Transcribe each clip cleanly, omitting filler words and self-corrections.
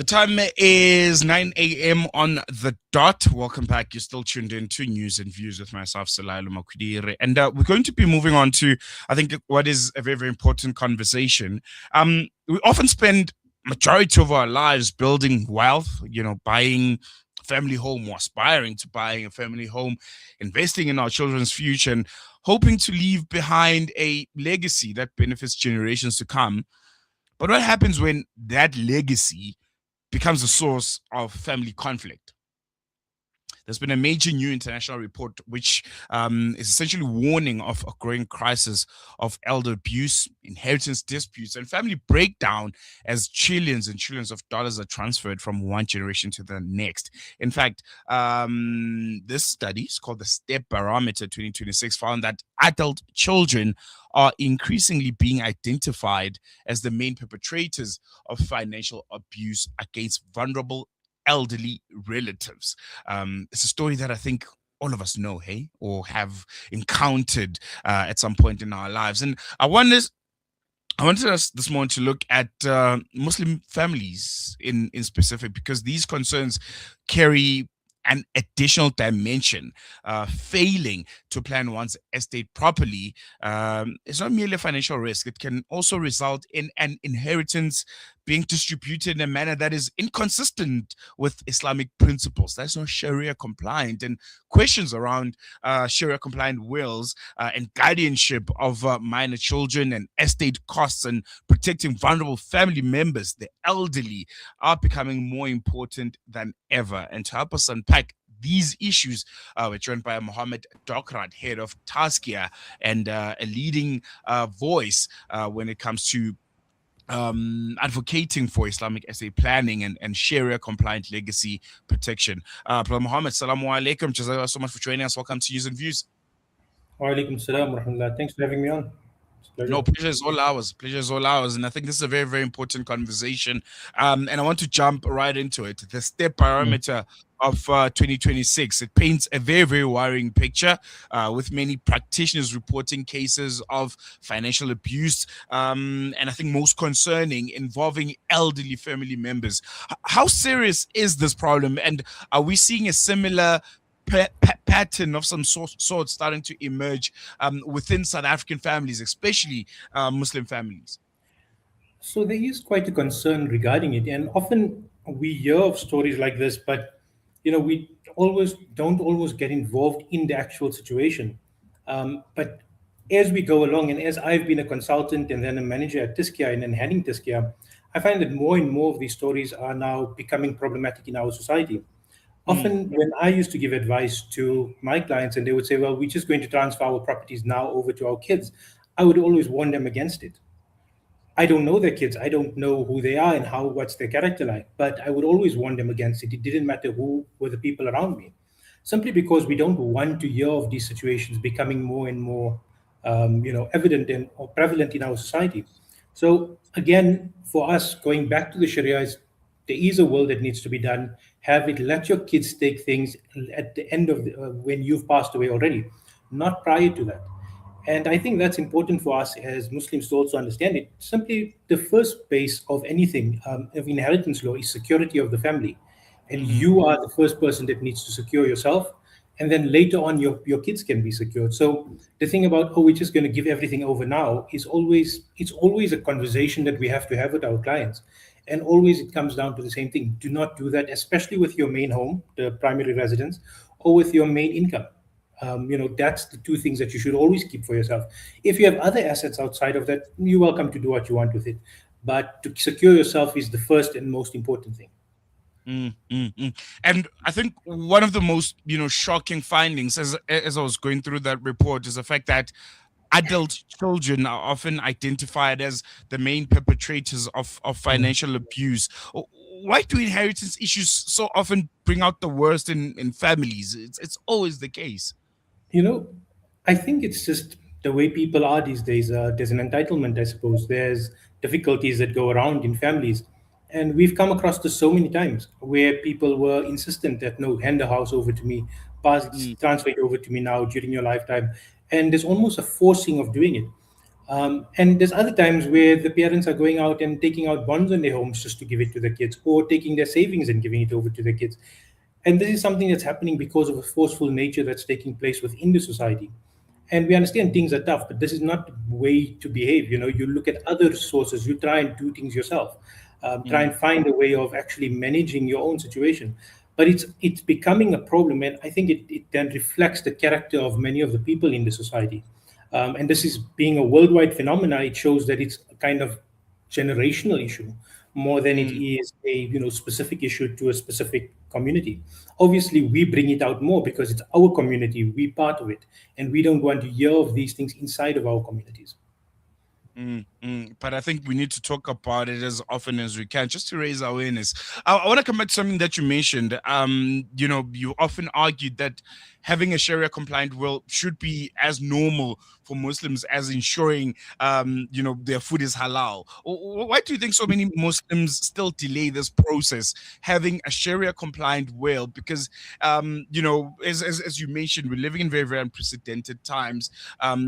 The time is 9 a.m. on the dot. Welcome back. You're still tuned in to News and Views with myself, Salailo Makudire. And we're going to be moving on to, I think, what is a very, very important conversation. We often spend majority of our lives building wealth, buying a family home or aspiring to buying a family home, investing in our children's future, and hoping to leave behind a legacy that benefits generations to come. But what happens when that legacy becomes a source of family conflict? There's been a major new international report which is essentially warning of a growing crisis of elder abuse, inheritance disputes, and family breakdown as trillions and trillions of dollars are transferred from one generation to the next. In fact, this study is called the Step Barometer 2026 found that adult children are increasingly being identified as the main perpetrators of financial abuse against vulnerable elderly relatives. It's a story that I think all of us know, hey, or have encountered at some point in our lives. And I wanted us this morning to look at Muslim families in specific, because these concerns carry an additional dimension. Failing to plan one's estate properly is not merely a financial risk. It can also result in an inheritance being distributed in a manner that is inconsistent with Islamic principles. That's not Sharia compliant. And questions around Sharia compliant wills and guardianship of minor children and estate costs and protecting vulnerable family members, the elderly, are becoming more important than ever. And to help us unpack these issues, we're joined by Mohammed, Dockrat, head of Tazkiya, and a leading voice when it comes to advocating for Islamic estate planning and Sharia compliant legacy protection. Brother Mohammed, salamu alaikum. Jazakallah so much for joining us. Welcome to News and Views. Wa alaikum salam wa rahmatullah. Thanks for having me on. It's a No, pleasure. pleasure is all ours. Pleasure is all ours. And I think this is a very, very important conversation. And I want to jump right into it. The step parameter of 2026, it paints a very, very worrying picture with many practitioners reporting cases of financial abuse. And I think most concerning, involving elderly family members. How serious is this problem? And are we seeing a similar pattern of some sort starting to emerge within South African families, especially Muslim families? So there is quite a concern regarding it, and often we hear of stories like this, but we always don't always get involved in the actual situation. But as we go along, and as I've been a consultant and then a manager at Tazkiya and then heading Tazkiya, I find that more and more of these stories are now becoming problematic in our society. Mm, Often, when I used to give advice to my clients and they would say, well, we're just going to transfer our properties now over to our kids, I would always warn them against it. I don't know their kids. I don't know who they are and what's their character like. But I would always warn them against it. It didn't matter who were the people around me, simply because we don't want to hear of these situations becoming more and more, evident and or prevalent in our society. So again, for us, going back to the Sharia, there is a will that needs to be done. Have it. Let your kids take things at the end of when you've passed away already, not prior to that. And I think that's important for us as Muslims to also understand it. Simply, the first base of anything of inheritance law is security of the family. And mm, you are the first person that needs to secure yourself. And then later on, your kids can be secured. So the thing about, oh, we're just going to give everything over now is it's always a conversation that we have to have with our clients. And always it comes down to the same thing. Do not do that, especially with your main home, the primary residence, or with your main income. That's the two things that you should always keep for yourself. If you have other assets outside of that, you're welcome to do what you want with it. But to secure yourself is the first and most important thing. mm. And I think one of the most shocking findings as I was going through that report is the fact that adult children are often identified as the main perpetrators of Mm. financial abuse. Why do inheritance issues so often bring out the worst in families? It's always the case. You know, I think it's just the way people are these days. There's an entitlement, I suppose. There's difficulties that go around in families. And we've come across this so many times where people were insistent that no, hand the house over to me, Mm, transfer it over to me now during your lifetime. And there's almost a forcing of doing it. And there's other times where the parents are going out and taking out bonds on their homes just to give it to the kids, or taking their savings and giving it over to the kids. And this is something that's happening because of a forceful nature that's taking place within the society. And we understand things are tough, but this is not the way to behave. You look at other sources, you try and do things yourself, try and find a way of actually managing your own situation. But it's becoming a problem, and I think it then reflects the character of many of the people in the society. And this is being a worldwide phenomena. It shows that it's a kind of generational issue more than it Mm. is a specific issue to a specific community. Obviously, we bring it out more because it's our community, we part of it, and we don't want to hear of these things inside of our communities. But I think we need to talk about it as often as we can, just to raise awareness. I want to come back to something that you mentioned. You often argued that having a Sharia compliant will should be as normal for Muslims as ensuring, their food is halal. Why do you think so many Muslims still delay this process, having a Sharia compliant will? Because, as you mentioned, we're living in very, very unprecedented times.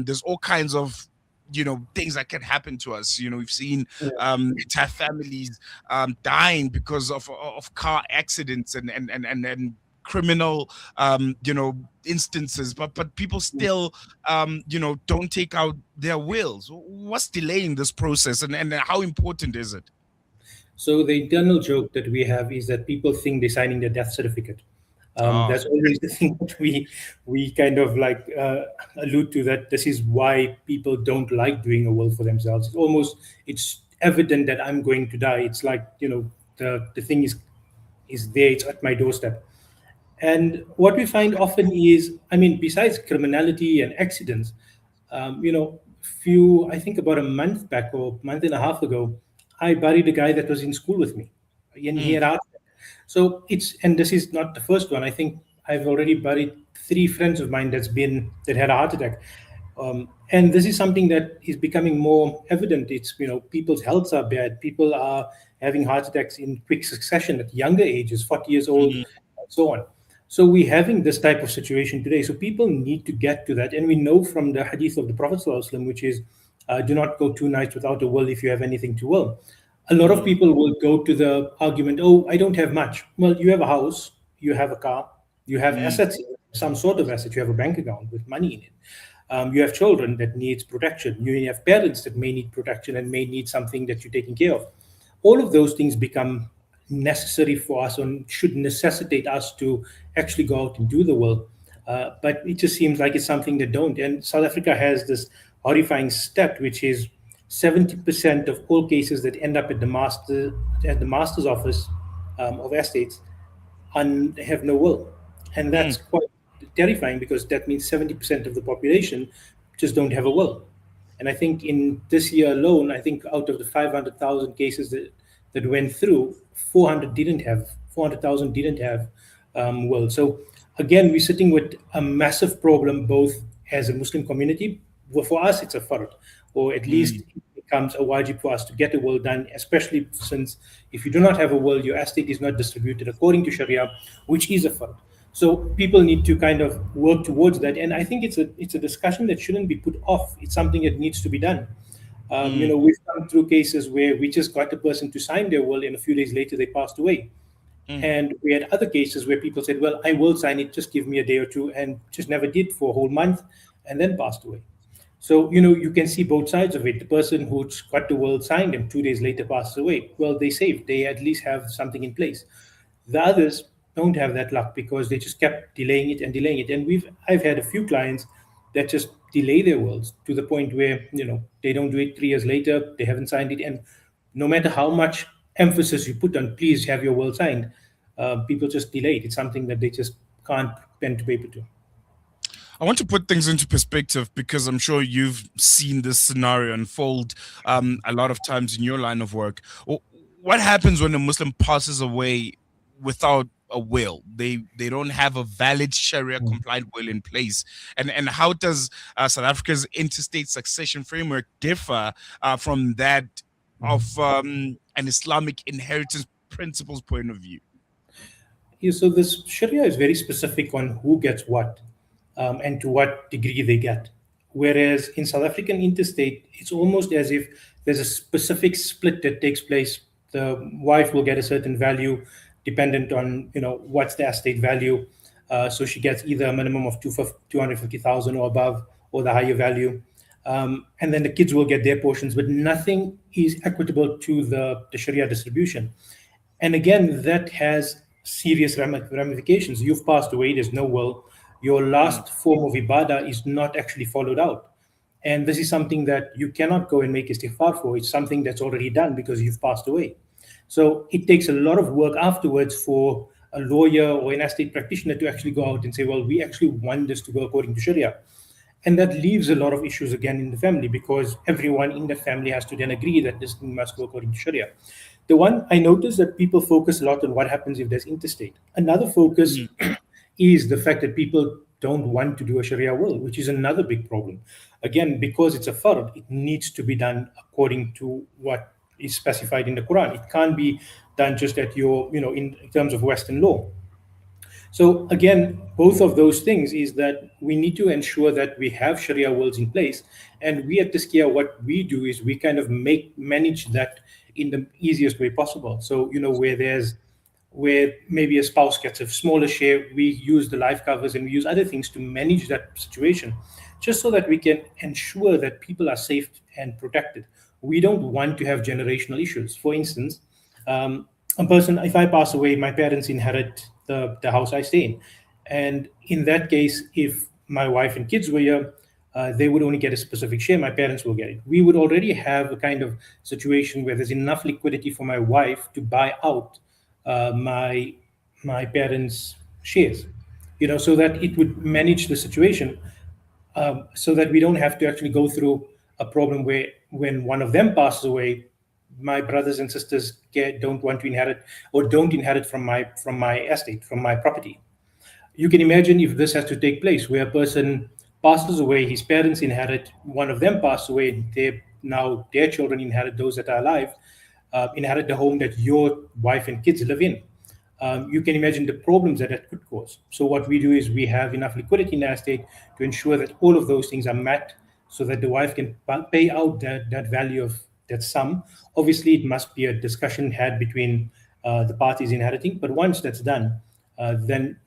There's all kinds of things that can happen to us. We've seen entire families dying because of car accidents and criminal instances, but people still don't take out their wills. What's delaying this process, and how important is it? So the internal joke that we have is that people think they're signing their death certificate. Ah. That's always the thing that we kind of like allude to, that this is why people don't like doing a will for themselves. It's evident that I'm going to die. It's like the thing is there. It's at my doorstep. And what we find often is, I mean, besides criminality and accidents, I think about a month back or month and a half ago, I buried a guy that was in school with me, and he Mm, had heart attack. So and this is not the first one. I think I've already buried three friends of mine that had a heart attack. And this is something that is becoming more evident. It's, people's healths are bad. People are having heart attacks in quick succession at younger ages, 40 years old, mm, and so on. So we're having this type of situation today. So people need to get to that. And we know from the hadith of the Prophet ﷺ, which is, do not go 2 nights without a will if you have anything to will. A lot of mm, people will go to the argument, oh, I don't have much. Well, you have a house, you have a car, you have mm, assets, some sort of asset, you have a bank account with money in it. You have children that needs protection. You have parents that may need protection and may need something that you're taking care of. All of those things become necessary for us and should necessitate us to actually go out and do the will. But it just seems like it's something that don't. And South Africa has this horrifying stat, which is 70% of all cases that end up at the master's office of estates have no will. And mm, that's quite terrifying, because that means 70% of the population just don't have a will. And I think in this year alone, I think out of the 500,000 cases that went through, 400,000 didn't have will. So again, we're sitting with a massive problem, both as a Muslim community. Well, for us, it's a fard, or at least mm, it becomes a wajib for us to get a will done, especially since if you do not have a will, your estate is not distributed according to Sharia, which is a fard. So people need to kind of work towards that, and I think it's a discussion that shouldn't be put off. It's something that needs to be done. mm, We've come through cases where we just got the person to sign their will, and a few days later they passed away. mm, And we had other cases where people said, "Well, I will sign it. Just give me a day or two," and just never did for a whole month, and then passed away. So, you can see both sides of it. The person who got the will signed and 2 days later passes away. Well, they saved. They at least have something in place. The others don't have that luck because they just kept delaying it and delaying it. And I've had a few clients that just delay their wills to the point where, they don't do it 3 years later, they haven't signed it. And no matter how much emphasis you put on, please have your will signed, people just delay it. It's something that they just can't pen to paper to. I want to put things into perspective because I'm sure you've seen this scenario unfold a lot of times in your line of work. What happens when a Muslim passes away without a will? They don't have a valid Sharia compliant will in place, and how does South Africa's interstate succession framework differ from that of an Islamic inheritance principles point of view? Yeah, so this Sharia is very specific on who gets what, and to what degree they get. Whereas in South African interstate, it's almost as if there's a specific split that takes place. The wife will get a certain value dependent on, what's the estate value. So she gets either a minimum of 250,000 or above, or the higher value. And then the kids will get their portions, but nothing is equitable to the Sharia distribution. And again, that has serious ramifications. You've passed away, there's no will. Your Mm, last form of ibadah is not actually followed out. And this is something that you cannot go and make istighfar for. It's something that's already done because you've passed away. So it takes a lot of work afterwards for a lawyer or an estate practitioner to actually go out and say, well, we actually want this to go according to Sharia. And that leaves a lot of issues again in the family, because everyone in the family has to then agree that this thing must go according to Sharia. The one I noticed that people focus a lot on what happens if there's interstate. Another focus mm, is the fact that people don't want to do a Sharia will, which is another big problem. Again, because it's a fard, it needs to be done according to what is specified in the Quran. It can't be done just at in terms of Western law. So again, both of those things is that we need to ensure that we have Sharia wills in place, and we at Tazkiya, what we do is we kind of manage that in the easiest way possible. So where maybe a spouse gets a smaller share, we use the life covers and we use other things to manage that situation, just so that we can ensure that people are safe and protected. We don't want to have generational issues. For instance, a person, if I pass away, my parents inherit the house I stay in. And in that case, if my wife and kids were here, they would only get a specific share. My parents will get it. We would already have a kind of situation where there's enough liquidity for my wife to buy out my parents' shares, so that it would manage the situation, so that we don't have to actually go through a problem where when one of them passes away, my brothers and sisters don't want to inherit, or don't inherit from my estate, from my property. You can imagine if this has to take place, where a person passes away, his parents inherit, one of them pass away, now their children inherit, those that are alive, inherit the home that your wife and kids live in. You can imagine the problems that could cause. So what we do is we have enough liquidity in our estate to ensure that all of those things are met, so that the wife can pay out that value of that sum. Obviously, it must be a discussion had between the parties inheriting, but once that's done, then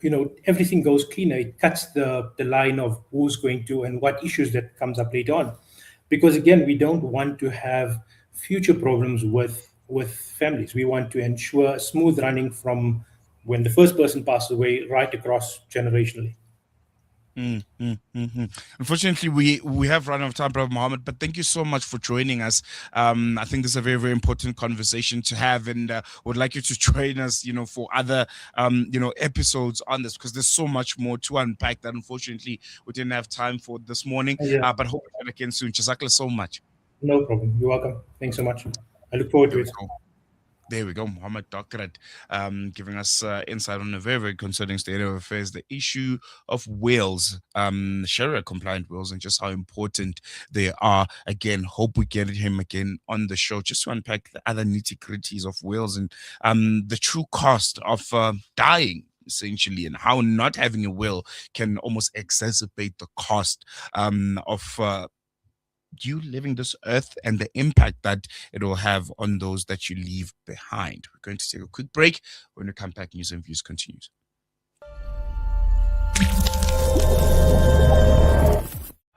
everything goes cleaner. It cuts the line of who's going to and what issues that comes up later on, because again, we don't want to have future problems with families. We want to ensure smooth running from when the first person passes away right across generationally. Unfortunately, we have run out of time, Brother Mohammed. But thank you so much for joining us. I think this is a very, very important conversation to have, and would like you to join us, for other, episodes on this, because there's so much more to unpack that unfortunately we didn't have time for this morning. Yeah, But hope to again soon. Jazakallah so much. no problem. You're welcome. Thanks so much. I look forward There to we it. go. There we go, Mohammed Dockrat, giving us insight on a very, very concerning state of affairs, the issue of wills, Sharia compliant wills, and just how important they are. Again, hope we get him again on the show just to unpack the other nitty gritties of wills and the true cost of dying, essentially, and how not having a will can almost exacerbate the cost of you living this earth and the impact that it will have on those that you leave behind. We're going to take a quick break. When we come back, news and views continues.